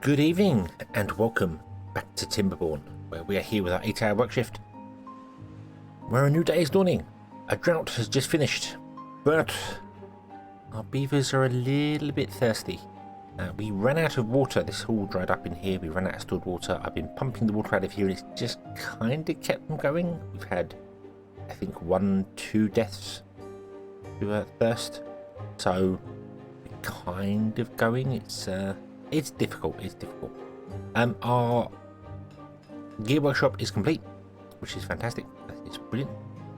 Good evening and welcome back to Timberborn, where we are here with our 8-hour work shift, where a new day is dawning. A drought has just finished, but our beavers are a little bit thirsty. We ran out of water. This all dried up in here. We ran out of stored water. I've been pumping the water out of here and it's just kind of kept them going. We've had, I think, 1-2 deaths to thirst, so we're kind of going. It's difficult. Our gear workshop is complete, which is fantastic. It's brilliant.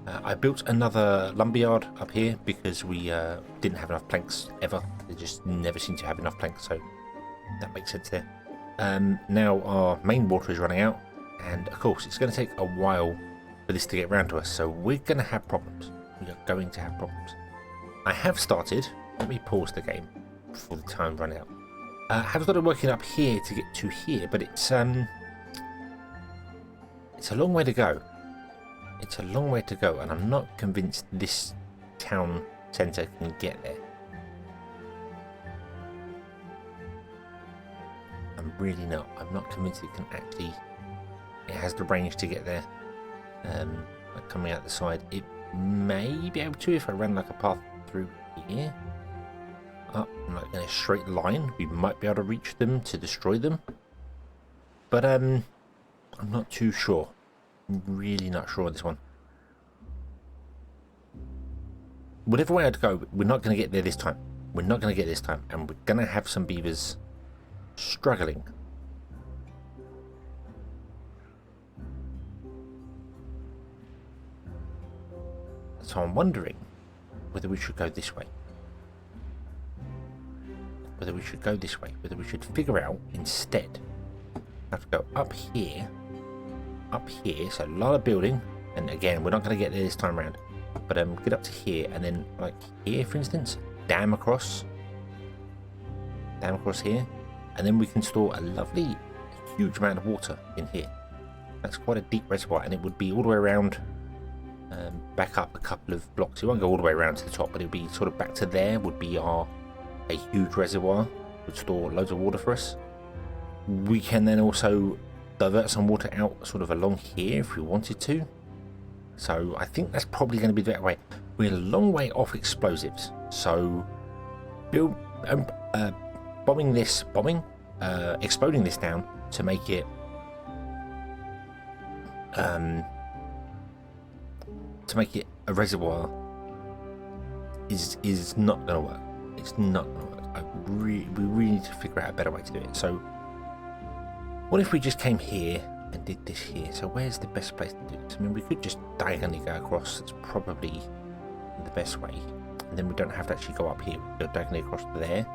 I built another lumberyard up here because we didn't have enough planks ever. They just never seem to have enough planks, so that makes sense there. Now our main water is running out, and of course it's going to take a while for this to get around to us, so we're going to have problems. We are going to have problems. I have started, let me pause the game before the time runs out. I have started working up here to get to here, but it's a long way to go. It's a long way to go, and I'm not convinced this town centre can get there. I'm really not. I'm not convinced it can actually. It has the range to get there. Like coming out the side, it may be able to if I ran like a path through here. Up like in a straight line, we might be able to reach them to destroy them, but I'm not too sure. I'm really not sure on this one. Whatever way I'd go, we're not going to get there this time. We're not going to get this time, and we're going to have some beavers struggling. So I'm wondering whether we should go this way. Whether we should figure out instead how to go up here, so a lot of building, and again we're not going to get there this time around, but get up to here, and then like here for instance, dam across here, and then we can store a lovely huge amount of water in here. That's quite a deep reservoir, and it would be all the way around, back up a couple of blocks. It won't go all the way around to the top, but it would be sort of back to there would be a huge reservoir, would store loads of water for us. We can then also divert some water out sort of along here if we wanted to. So I think that's probably going to be the better way. We're a long way off explosives, so exploding this down to make it a reservoir is not going to work. It's not going to work. We really need to figure out a better way to do it. So what if we just came here and did this here? So where's the best place to do this? I mean, we could just diagonally go across. That's probably the best way. And then we don't have to actually go up here. We go diagonally across to there.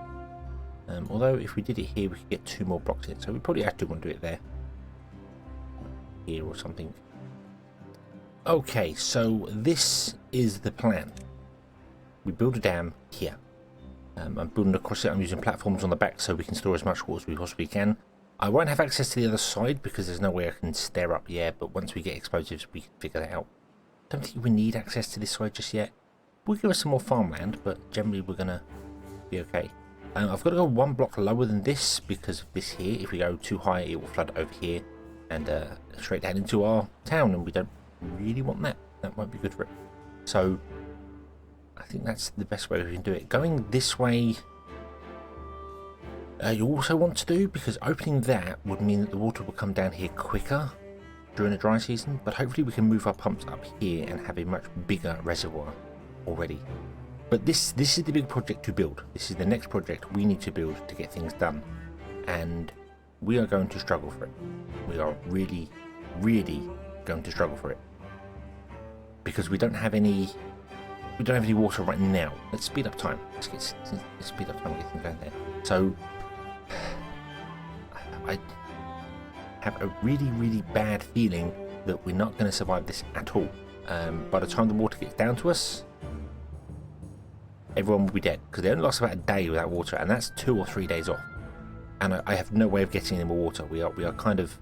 Although if we did it here, we could get 2 more blocks in. So we probably actually want to do it there. Here or something. Okay, so this is the plan. We build a dam here. I'm building across it. I'm using platforms on the back so we can store as much water as we possibly can. I won't have access to the other side because there's no way I can stare up here, but once we get explosives we can figure that out. Don't think we need access to this side just yet. We'll give us some more farmland, but generally we're going to be okay. I've got to go 1 block lower than this because of this here. If we go too high it will flood over here and straight down into our town, and we don't really want that. That won't be good for it. So I think that's the best way we can do it. Going this way you also want to do, because opening that would mean that the water will come down here quicker during the dry season, but hopefully we can move our pumps up here and have a much bigger reservoir already. But this is the big project to build. This is the next project we need to build to get things done, and we are going to struggle for it. We are really going to struggle for it because we don't have any water right now. Let's speed up time. Let's speed up time and get things going there. So I have a really bad feeling that we're not going to survive this at all. By the time the water gets down to us, everyone will be dead, because they only last about a day without water, and that's 2 or 3 days off. And I have no way of getting any more water. We are kind of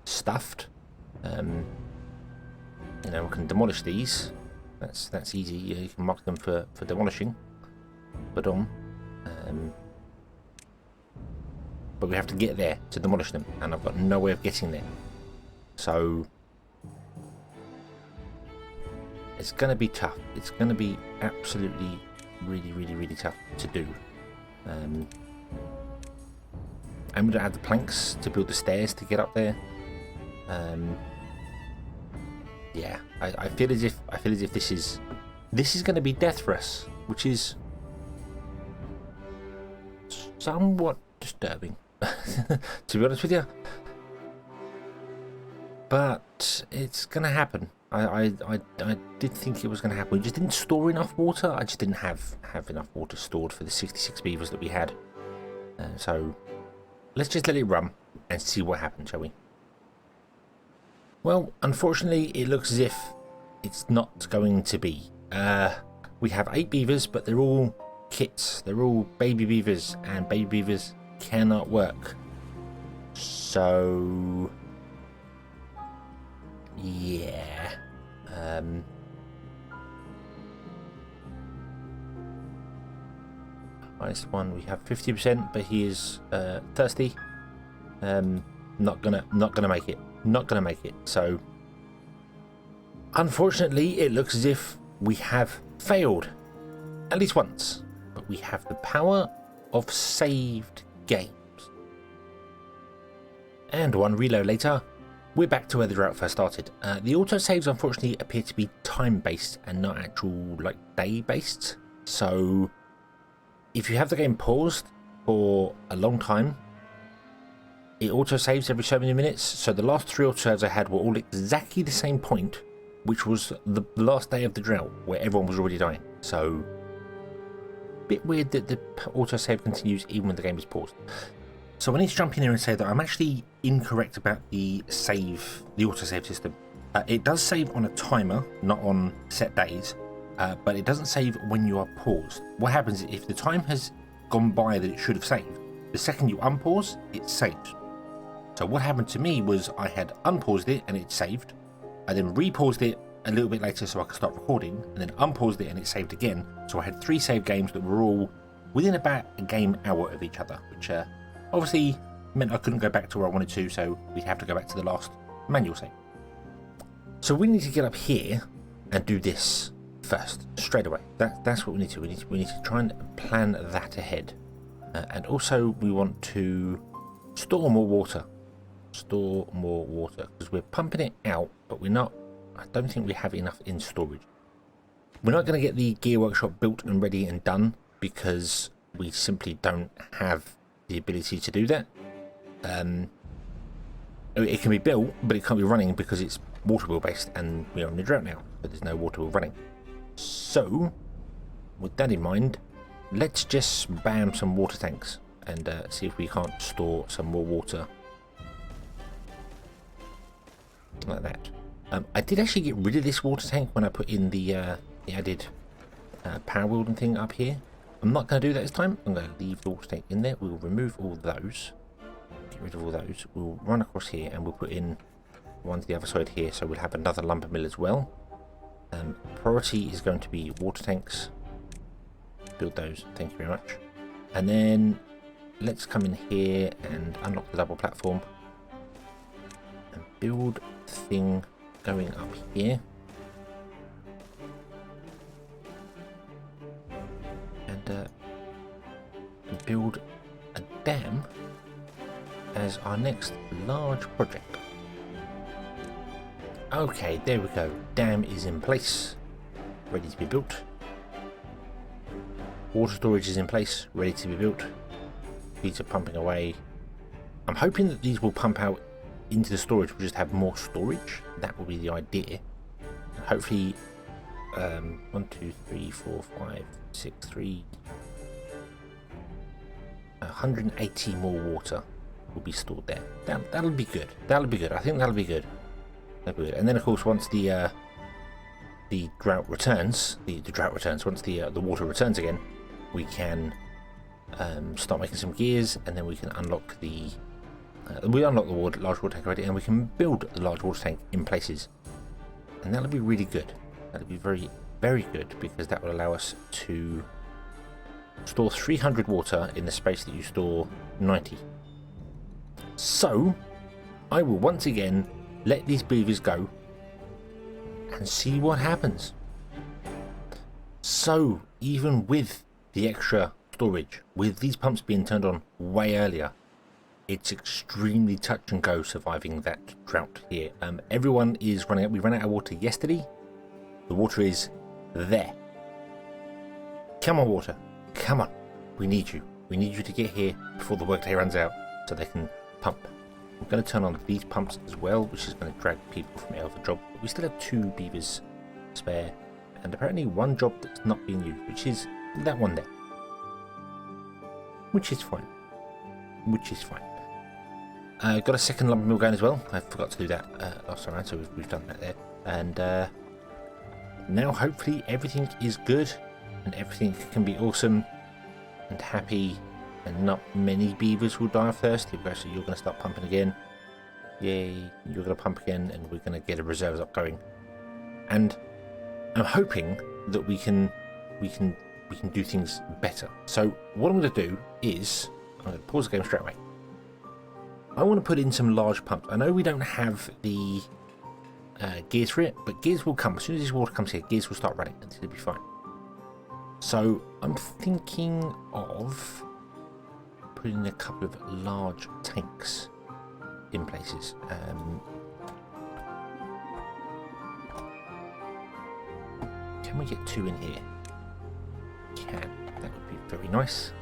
stuffed. We can demolish these. That's easy. You can mark them for demolishing. But but we have to get there to demolish them, and I've got no way of getting there. So it's going to be tough. It's going to be absolutely really tough to do. And we don't have the planks to build the stairs to get up there. Yeah, I feel as if this is going to be death for us, which is somewhat disturbing, to be honest with you. But it's going to happen. I did think it was going to happen. We just didn't store enough water. I just didn't have enough water stored for the 66 beavers that we had. So let's just let it run and see what happens, shall we? Well, unfortunately, it looks as if it's not going to be. We have 8 beavers, but they're all kits. They're all baby beavers, and baby beavers cannot work. So yeah. Highest one, we have 50%, but he is thirsty. Not gonna make it. Not gonna make it. So unfortunately, it looks as if we have failed at least once, but we have the power of saved games. And one reload later, we're back to where the drought first started. The autosaves unfortunately appear to be time-based and not actual like day-based. So if you have the game paused for a long time, it autosaves every so many minutes. So the last 3 autosaves I had were all exactly the same point, which was the last day of the drought where everyone was already dying. So bit weird that the autosave continues even when the game is paused. So I need to jump in here and say that I'm actually incorrect about the autosave system. It does save on a timer, not on set days, but it doesn't save when you are paused. What happens is if the time has gone by that it should have saved, the second you unpause, it saves. So what happened to me was I had unpaused it and it saved. I then repaused it a little bit later so I could start recording, and then unpaused it and it saved again. So I had 3 save games that were all within about a game hour of each other, which obviously meant I couldn't go back to where I wanted to, so we'd have to go back to the last manual save. So we need to get up here and do this first, straight away. That's what we need to. We need to try and plan that ahead. And also we want to store more water. Store more water, because we're pumping it out, but I don't think we have enough in storage. We're not going to get the gear workshop built and ready and done because we simply don't have the ability to do that. It can be built, but it can't be running because it's water wheel based, and we're in the drought now, but there's no water wheel running. So with that in mind, let's just spam some water tanks and see if we can't store some more water like that. I did actually get rid of this water tank when I put in the added power wielding thing up here. I'm not going to do that this time. I'm going to leave the water tank in there. We'll remove all those. Get rid of all those. We'll run across here and we'll put in one to the other side here, so we'll have another lumber mill as well. Priority is going to be water tanks. Build those. Thank you very much. And then let's come in here and unlock the double platform and build the thing going up here. And build a dam as our next large project. Okay, there we go. Dam is in place, ready to be built. Water storage is in place, ready to be built. These are pumping away. I'm hoping that these will pump out into the storage. We'll just have more storage. That will be the idea. And hopefully 1, 2, 3, 4, 5, 6, 3 180 more water will be stored there. That'll be good. That'll be good. I think that'll be good. That'll be good. And then of course once the drought returns, once the water returns again, we can start making some gears, and then we can unlock the large water tank already, and we can build the large water tank in places, and that'll be really good. That'll be very, very good, because that will allow us to store 300 water in the space that you store 90. So I will once again let these beavers go and see what happens. So even with the extra storage, with these pumps being turned on way earlier, it's extremely touch and go surviving that drought here. Everyone is running out. We ran out of water yesterday. The water is there. Come on, water. Come on. We need you. We need you to get here before the workday runs out so they can pump. I'm going to turn on these pumps as well, which is going to drag people from out of the job. But we still have 2 beavers spare, and apparently 1 job that's not being used, which is that one there. Which is fine. Which is fine. Got a second lumber mill going as well. I forgot to do that last time around, so we've done that there. And now hopefully everything is good and everything can be awesome and happy, and not many beavers will die of thirst. So you're going to start pumping again. Yay, you're going to pump again, and we're going to get a reserves up going. And I'm hoping that we can do things better. So what I'm going to do is I'm going to pause the game straight away. I want to put in some large pumps. I know we don't have the gears for it, but gears will come. As soon as this water comes here, gears will start running and it'll be fine. So I'm thinking of putting in a couple of large tanks in places. Can we get 2 in here? Can. That would be very nice.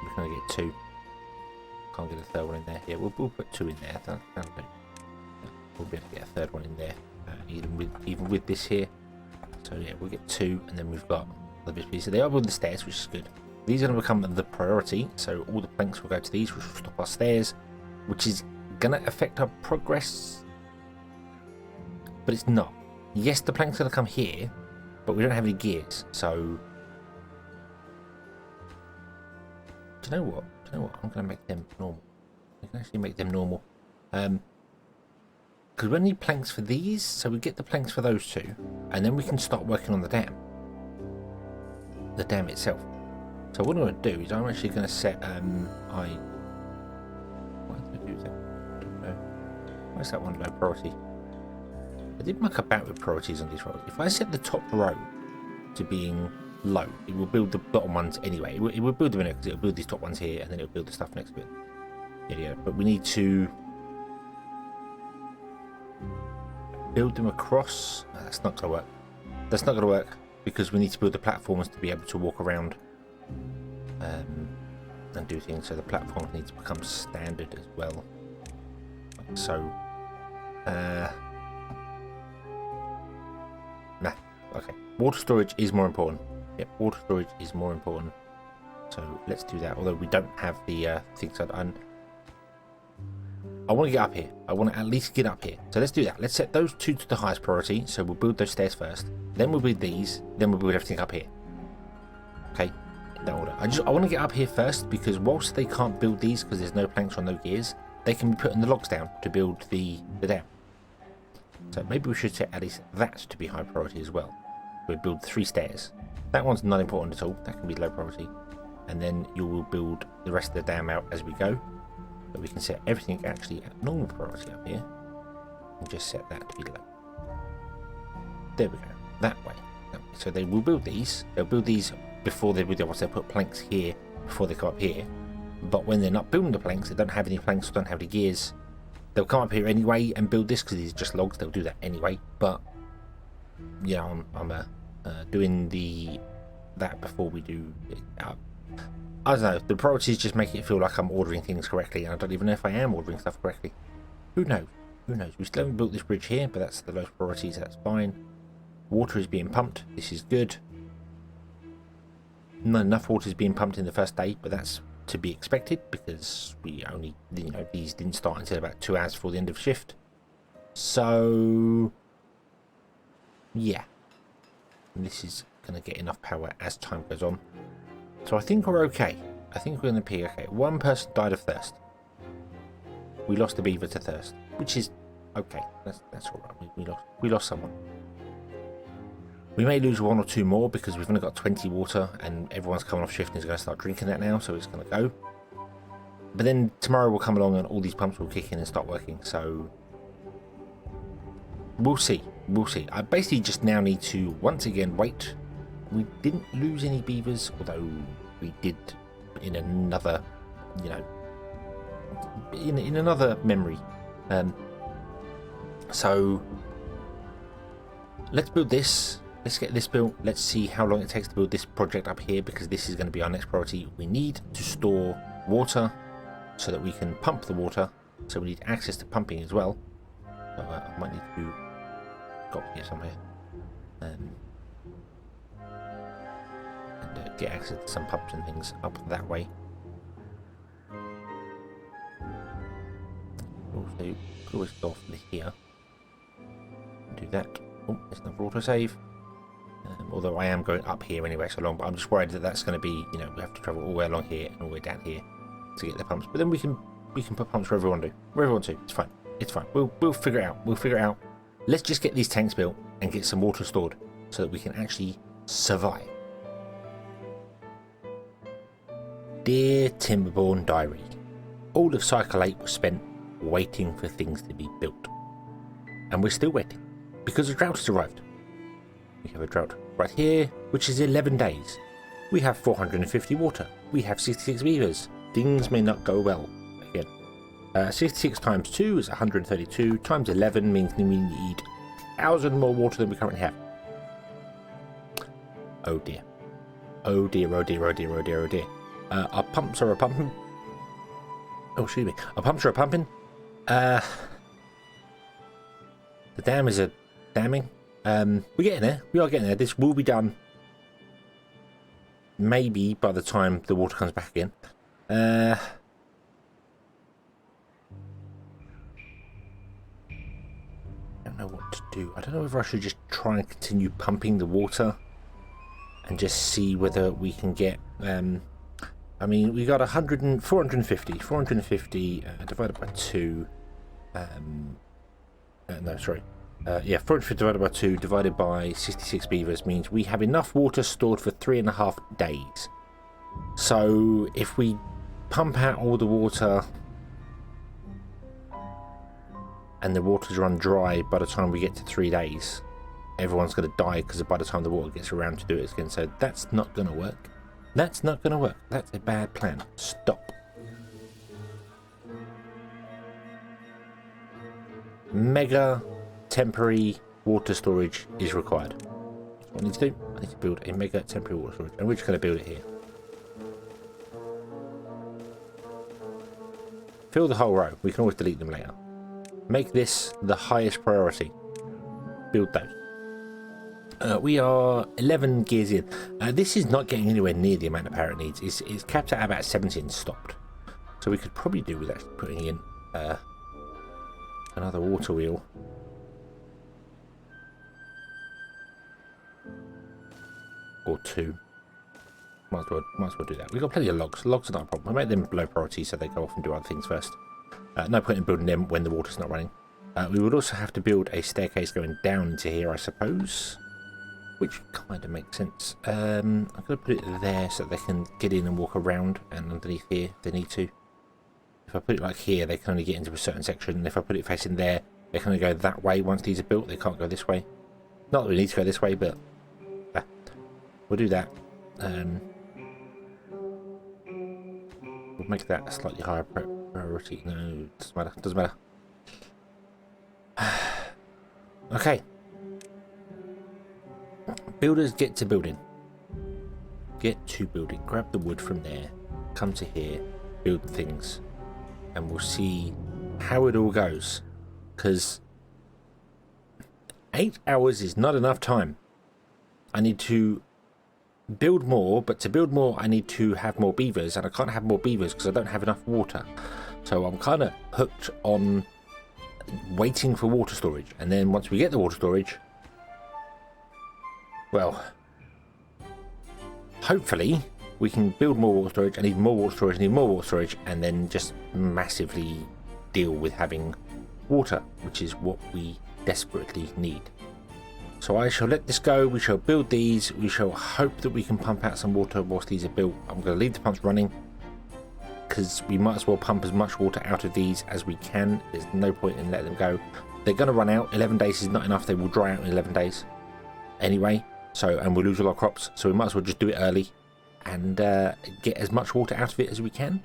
We're going to get 2. Can't get a 3rd one in there. Yeah, we'll put 2 in there. That'll do. We'll be able to get a 3rd one in there, even with this here. So yeah, we'll get 2, and then we've got the bits pieces. They are building the stairs, which is good. These are going to become the priority, so all the planks will go to these, which will stop our stairs, which is going to affect our progress. But it's not. Yes, the plank's going to come here, but we don't have any gears, so... Do you know what? I'm going to make them normal. I can actually make them normal. Because we need planks for these, so we get the planks for those 2, and then we can start working on the dam. The dam itself. So what I'm going to do is I'm actually going to set, why did I do that? I don't know. Why is that one low priority? I did muck about with priorities on these rows. If I set the top row to being low, it will build the bottom ones anyway. It will build them in it because it will build these top ones here, and then it will build the stuff next to it. Yeah, but we need to build them across. No, that's not going to work. That's not going to work because we need to build the platforms to be able to walk around and do things. So the platforms need to become standard as well. So, nah. Okay, water storage is more important. Yep, water storage is more important. So let's do that. Although we don't have the things on. I want to get up here. I want to at least get up here. So let's do that. Let's set those 2 to the highest priority. So we'll build those stairs first. Then we'll build these. Then we'll build everything up here. Okay, in that order. I want to get up here first because whilst they can't build these because there's no planks or no gears, they can be putting the logs down to build the dam. So maybe we should set at least that to be high priority as well. We'll build 3 stairs. That one's not important at all. That can be low priority. And then you will build the rest of the dam out as we go. But we can set everything actually at normal priority up here. And just set that to be low. There we go. That way. So they will build these. They'll build these before they build the ones. They'll put planks here before they come up here. But when they're not building the planks, they don't have any planks, don't have any gears. They'll come up here anyway and build this because these are just logs. They'll do that anyway. But you know, I'm doing that before we do it. I don't know. The priority is just making it feel like I'm ordering things correctly, and I don't even know if I am ordering stuff correctly. Who knows? Who knows? We still haven't built this bridge here, but that's the lowest priority, so that's fine. Water is being pumped. This is good. Not enough water is being pumped in the first day, but that's to be expected because we only, these didn't start until about 2 hours before the end of shift. So yeah, this is going to get enough power as time goes on. So I think we're okay. I think we're going to be okay. 1 person died of thirst. We lost a beaver to thirst, which is Okay, that's all right. We lost someone. We may lose one or two more because we've only got 20 water and everyone's coming off shift and is going to start drinking that now, so it's going to go. But then tomorrow will come along and all these pumps will kick in and start working, so we'll see. We'll see. I basically just now need to once again wait. We didn't lose any beavers, although we did in another, you know, in another memory. So let's build this. Let's get this built. Let's see how long it takes to build this project up here, because this is going to be our next priority. We need to store water so that we can pump the water. So we need access to pumping as well. So I might need to go up here somewhere and get access to some pumps and things up that way. Also, could always go off here. Do that. Oh, there's another autosave. Although I am going up here anyway so long, but I'm just worried that that's going to be, you know, we have to travel all the way along here and all the way down here to get the pumps. But then we can put pumps wherever we want to. It's fine. It's fine. We'll figure it out. We'll figure it out. Let's just get these tanks built and get some water stored so that we can actually survive. Dear Timberborn Diary, all of Cycle 8 was spent waiting for things to be built. And we're still waiting because a drought has arrived. We have a drought right here, which is 11 days. We have 450 water. We have 66 beavers. Things may not go well. Again, 66 times 2 is 132. Times 11 means we need 1,000 more water than we currently have. Oh dear. Oh dear, oh dear, oh dear, oh dear, oh dear. Our pumps are pumping. Oh, excuse me. Our pumps are pumping. The dam is a damming. We're getting there. We are getting there. This will be done maybe by the time the water comes back again. I don't know what to do. I don't know if I should just try and continue pumping the water and just see whether we can get I mean, we got 450 divided by 2 no, sorry. Yeah, 450 divided by 2 divided by 66 beavers means we have enough water stored for 3.5 days. So if we pump out all the water and the water's run dry by the time we get to 3 days, everyone's going to die because by the time the water gets around to do it again. So that's not going to work. That's not going to work. That's a bad plan. Stop. Mega temporary water storage is required. That's what I need to do. I need to build a mega temporary water storage, and we're just going to build it here. Fill the whole row. We can always delete them later. Make this the highest priority. Build those. We are 11 gears in. This is not getting anywhere near the amount of power it needs. It's capped at about 70 and stopped. So we could probably do with actually putting in another water wheel. Or 2. Might as well do that. We've got plenty of logs. Logs are not a problem. I make them low priority so they go off and do other things first. No point in building them when the water's not running. We would also have to build a staircase going down into here, I suppose. Which kind of makes sense. I'm going to put it there so they can get in and walk around, and underneath here if they need to. If I put it like here, they can only get into a certain section. And if I put it facing there, they can only go that way. Once these are built, they can't go this way. Not that we need to go this way, but we'll do that. We'll make that a slightly higher priority. No, doesn't matter. Doesn't matter. Okay. Builders, get to building. Get to building. Grab the wood from there. Come to here. Build things. And we'll see how it all goes. Because 8 hours is not enough time. I need to build more, but to build more I need to have more beavers, and I can't have more beavers because I don't have enough water. So I'm kind of hooked on waiting for water storage, and then once we get the water storage, well, hopefully we can build more water storage. I need more water storage, I need more water storage, and then just massively deal with having water, which is what we desperately need. So I shall let this go. We shall build these. We shall hope that we can pump out some water whilst these are built. I'm going to leave the pumps running because we might as well pump as much water out of these as we can. There's no point in letting them go. They're going to run out. 11 days is not enough. They will dry out in 11 days anyway. So, and we'll lose all our crops. So we might as well just do it early and get as much water out of it as we can.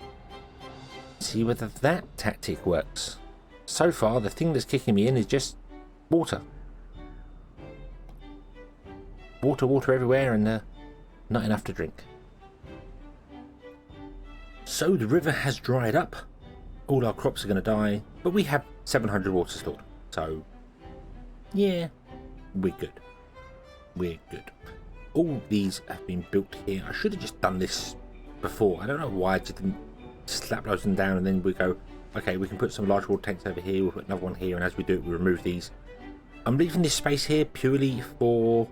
See whether that tactic works. So far, the thing that's kicking me in is just water. Water everywhere, and not enough to drink. So the river has dried up. All our crops are going to die, but we have 700 water stored. So, yeah, we're good. We're good. All these have been built here. I should have just done this before. I don't know why I just didn't slap loads of them down, and then we go, okay, we can put some large water tanks over here. We'll put another one here, and as we do it, we remove these. I'm leaving this space here purely for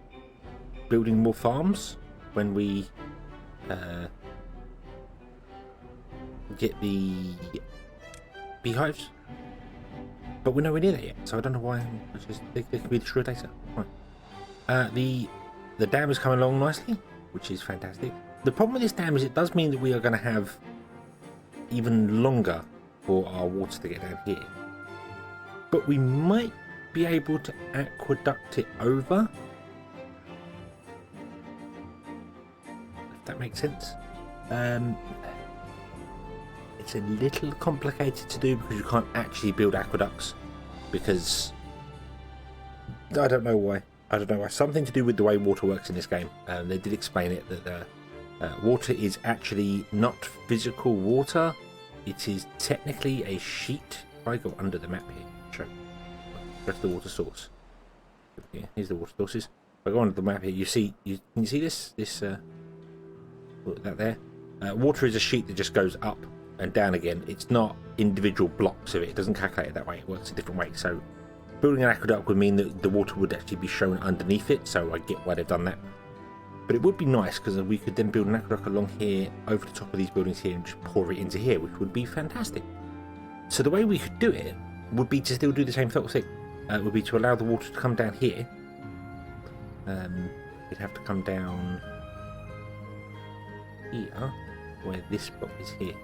building more farms when we get the beehives, but we're nowhere near that yet, so I don't know why. They can be destroyed later. Right. The dam is coming along nicely, which is fantastic. The problem with this dam is it does mean that we are going to have even longer for our water to get down here, but we might be able to aqueduct it over. That makes sense. It's a little complicated to do because you can't actually build aqueducts, because I don't know why. Something to do with the way water works in this game. They did explain it that water is actually not physical water. It is technically a sheet. If I go under the map here, show the water source. Yeah, here's the water sources. If I go under the map here, you see. Can you see this? That there. Water is a sheet that just goes up and down again. It's not individual blocks of it. It doesn't calculate it that way. It works a different way. So building an aqueduct would mean that the water would actually be shown underneath it. So I get why they've done that. But it would be nice because we could then build an aqueduct along here over the top of these buildings here and just pour it into here, which would be fantastic. So the way we could do it would be to still do the same sort of thing. It would be to allow the water to come down here. It'd have to come down here, where this block is here.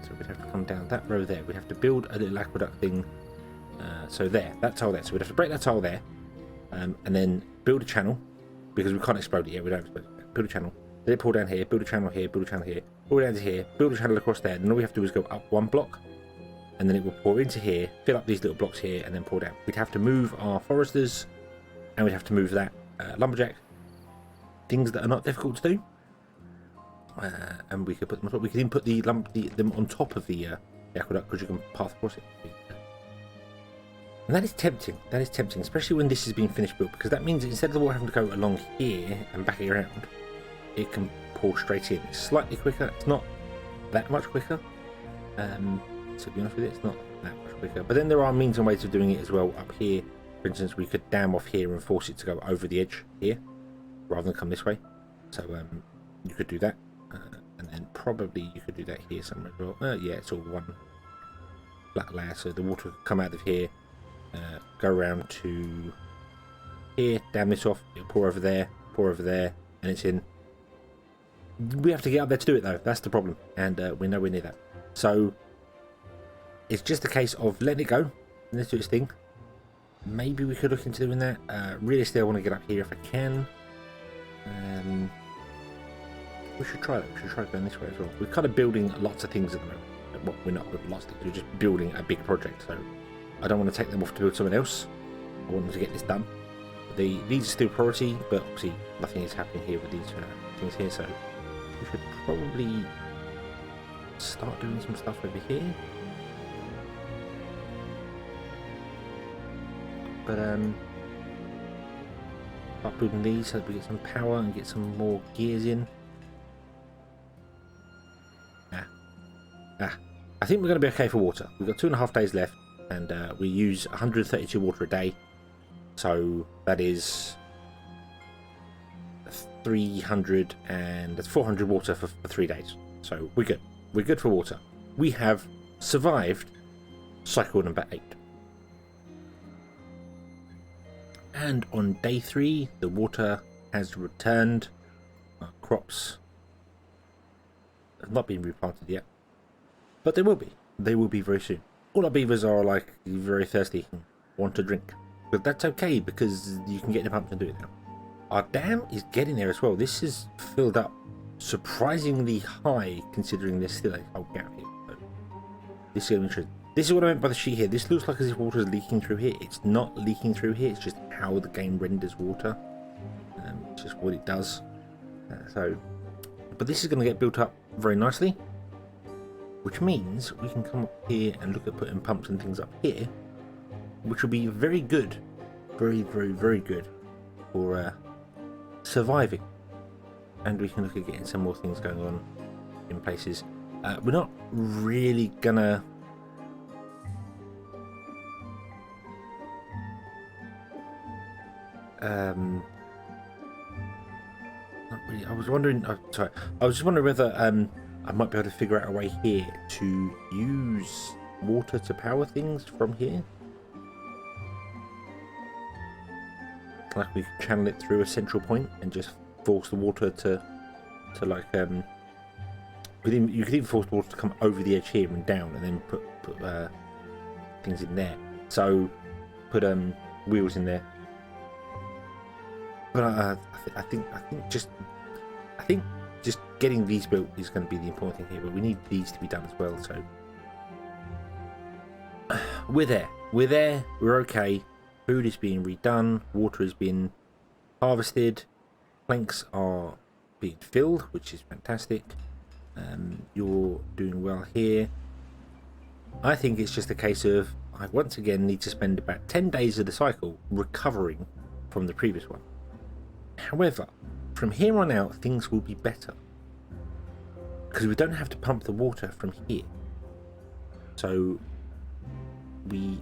So we'd have to come down that row there. We'd have to build a little aqueduct thing. So there, that tile there. So we'd have to break that tile there, and then build a channel, because we can't explode it yet. We don't explode it. Build a channel. Let it pour down here. Build a channel here. Build a channel here. All down to here. Build a channel across there. And all we have to do is go up one block, and then it will pour into here, fill up these little blocks here, and then pour down. We'd have to move our foresters, and we'd have to move that lumberjack. Things that are not difficult to do. And we could put them on top. We could even put them on top of the aqueduct, because you can path across it. And that is tempting. That is tempting, especially when this has been finished built, because that means that instead of the water having to go along here and back around, it can pour straight in. It's slightly quicker. It's not that much quicker. To be honest with you, it's not that much quicker. But then there are means and ways of doing it as well. Up here, for instance, we could dam off here and force it to go over the edge here, rather than come this way. So you could do that. And then probably you could do that here somewhere as well. Yeah, it's all one flat layer, so the water would come out of here, go around to here, dam this off, it'll pour over there, and it's in. We have to get up there to do it though, that's the problem, and we're nowhere near that. So it's just a case of letting it go, and let's do its thing. Maybe we could look into doing that. Realistically, I want to get up here if I can. We should try that. We should try going this way as well. We're kind of building lots of things at the moment. Well, we're not building lots of things. We're just building a big project. So I don't want to take them off to build something else. I want them to get this done. These are still priority, but obviously nothing is happening here with these things here. So we should probably start doing some stuff over here. But start building these so that we get some power and get some more gears in. I think we're going to be okay for water. We've got 2.5 days left, and we use 132 water a day. So that is 300, and that's 400 water for 3 days. So we're good. We're good for water. We have survived cycle number 8. And on day 3, the water has returned. Our crops have not been replanted yet, but they will be. They will be very soon. All our beavers are like very thirsty and want to drink, but that's okay because you can get the pump to do it now. Our dam is getting there as well. This is filled up surprisingly high considering there's still a whole gap here. So this is going to be interesting. This is what I meant by the sheet here. This looks like as if water is leaking through here. It's not leaking through here. It's just how the game renders water. It's just what it does. But this is going to get built up very nicely, which means we can come up here and look at putting pumps and things up here, which will be very good, very, very, very good for surviving. And we can look at getting some more things going on in places. We're not really gonna not really. I was wondering. Sorry, I was just wondering whether I might be able to figure out a way here to use water to power things from here. Like we could channel it through a central point and just force the water to like you could even force the water to come over the edge here and down, and then put things in there. So put wheels in there. But I think just getting these built is going to be the important thing here. But we need these to be done as well. So we're there. We're okay. Food is being redone. Water is being harvested. Planks are being filled, which is fantastic. You're doing well here. I think it's just a case of I once again need to spend about 10 days of the cycle recovering from the previous one. However, from here on out, things will be better because we don't have to pump the water from here. So we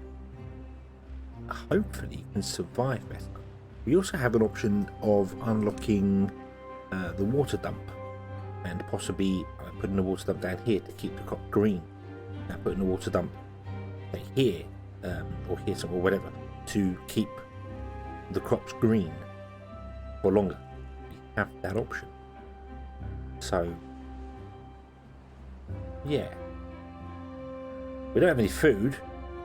hopefully can survive better. We also have an option of unlocking the water dump and possibly putting the water dump down here to keep the crop green. Now putting the water dump here or here somewhere, or whatever, to keep the crops green for longer. We have that option. So yeah, we don't have any food.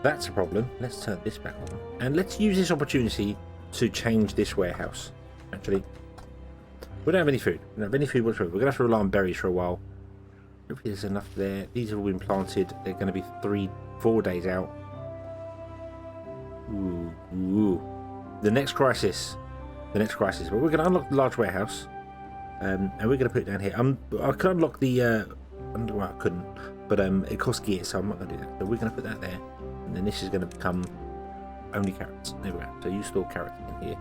That's a problem. Let's turn this back on and let's use this opportunity to change this warehouse. Actually, we don't have any food. We don't have any food whatsoever. We're gonna have to rely on berries for a while. Hopefully there's enough there. These have all been planted. They're going to be 3-4 days out. Ooh. The next crisis. But we're going to unlock the large warehouse, and we're going to put it down here. I could unlock the. Well, I couldn't, but it costs gear, so I'm not going to do that. So we're going to put that there, and then this is going to become only carrots. There we go. So you store carrots in here.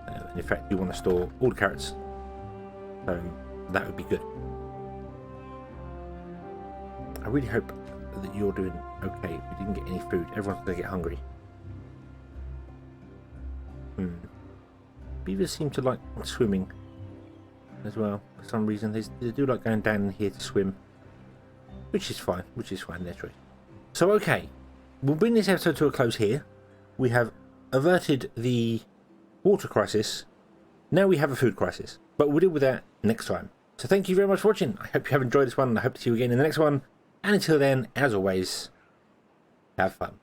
And in fact, you want to store all the carrots. So that would be good. I really hope that you're doing okay. If we didn't get any food, everyone's going to get hungry. Beavers seem to like swimming as well for some reason. They do like going down in here to swim, which is fine. Their choice. So okay, we'll bring this episode to a close here. We have averted the water crisis. Now we have a food crisis, but we'll deal with that next time. So thank you very much for watching. I hope you have enjoyed this one, and I hope to see you again in the next one. And until then, as always, have fun.